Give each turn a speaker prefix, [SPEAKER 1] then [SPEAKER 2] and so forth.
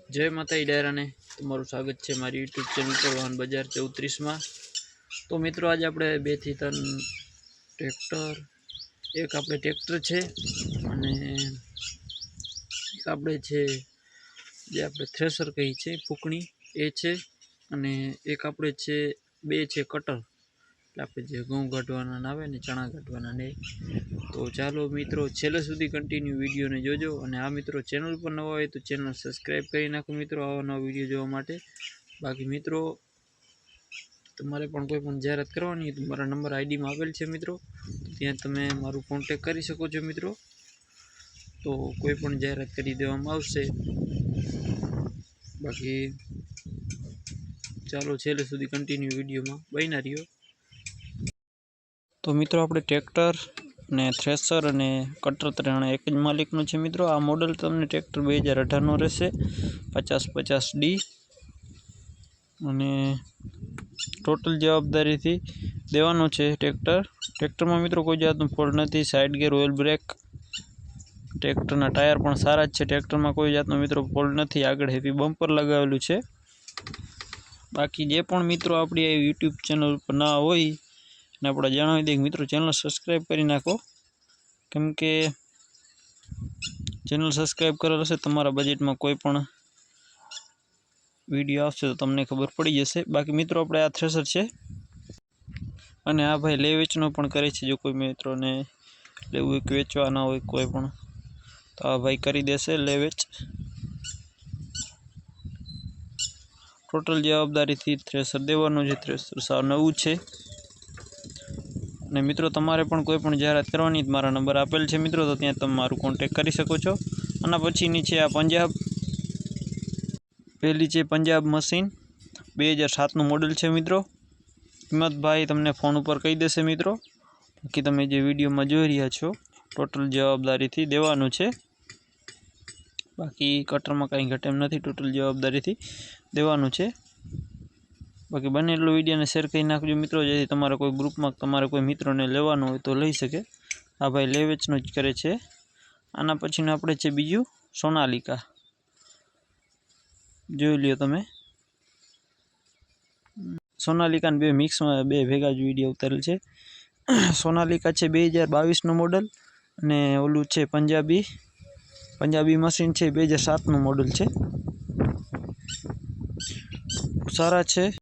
[SPEAKER 1] जय माता डायरा ने तमारू स्वागत है मारी यूट्यूब चैनल पर वाहन बजार 34 में। तो मित्रों आज आप 2 થી 3 ट्रेक्टर एक आप ट्रेक्टर है अने एक आप थ्रेसर कही है फूकणी ए है अने एक आप 2 है कटर आप घऊँ काढ़वाना आवे ने चना काढ़वाना ने। तो चलो मित्रों छेल्ले सुधी कंटीन्यू विडियो ने जोजो अने आ मित्रों चेनल पर नवा होय तो चेनल सब्सक्राइब करी नाखो मित्रों आवा नवा विडियो जोवा माटे। बाकी मित्रों तमारे पण कोई पण जाहेरात करवानी तो मारा नंबर आईडी में आवेल छे मित्रों, तो त्यां तमे मारू कॉन्टेक्ट करी शको छो मित्रों। तो कोई पण जाहेरात करी देवामां आवशे। बाकी चलो छेल्ले सुधी कंटीन्यू विडियो में बन्या रह्यो। तो मित्रों आपणे ट्रेक्टर ने थ्रेसर अने कटर त्रणेय एक ज मालिकनुं छे मित्रों। आ मॉडल तमने ट्रेक्टर 2018 नो रहेशे 50-50D अने टोटल जवाबदारी थी देवानुं छे ट्रेक्टर में मित्रों कोई जातनुं फॉल्ट नहीं। साइड गेर ऑयल ब्रेक ट्रेक्टरना टायर पण सारा ज छे। ट्रेक्टर में कोई जातनो मित्रों फॉल्ट नहीं। आगळ हेवी बम्पर लगावेलुं छे। बाकी जे पण मित्रों आपणी यूट्यूब चेनल पर ना होय ने आपणे जणावी दे मित्रों चेनल सब्सक्राइब करी नाखो, केम के चेनल सब्सक्राइब करेल हशे तमारा बजेट में कोई पण विडियो आवशे तो तमने खबर पड़ी जशे। बाकी मित्रों आपणे आ थ्रेसर छे अने आ भाई ले वेचनो पण करे छे। जो कोई मित्रों ने लेवुं होय के वेचवाना होय कोई पण तो आ भाई करी देशे ले वेच। टोटल जवाबदारी थी थ्रेसर देवानुं छे। थ्रेसर साव नवुं छे। ने मित्रों तमारे पण कोई पण जाहेरात करवानी तो मारा नंबर आपेल छे मित्रों, तो त्यां तमे मारुं कॉन्टेक्ट करी शको छो। आना पछीनी छे आ पंजाब पहली छे पंजाब मशीन 2007 નું मॉडल छे मित्रों। किंमत भाई तमने फोन पर कही देशे मित्रों। बाकी तमे जे विडियो में जोई रह्या छो टोटल जवाबदारी थी देवानुं छे। बाकी कटर में कहीं घटे एम नथी, टोटल जवाबदारी थी देवानुं छे। बाकी बने एटलो विडियो ने शेर करी नाखजो मित्रों, जेथी तमारा कोई ग्रुप में तमारे कोई मित्रों ने लेवानुं होय तो लई सके। आ भाई ले वेचनो ज करे छे। आना पछीनुं आपणे छे बीजुं सोनालिका, जोई ल्यो तमे। सोनालिका ने बे मिक्स में बे भेगा ज विडियो उतारेल छे। सोनालिका छे 2022 નું मॉडल ने ओलू छे पंजाबी मशीन छे 2007 નું मॉडल छे। सारा छे।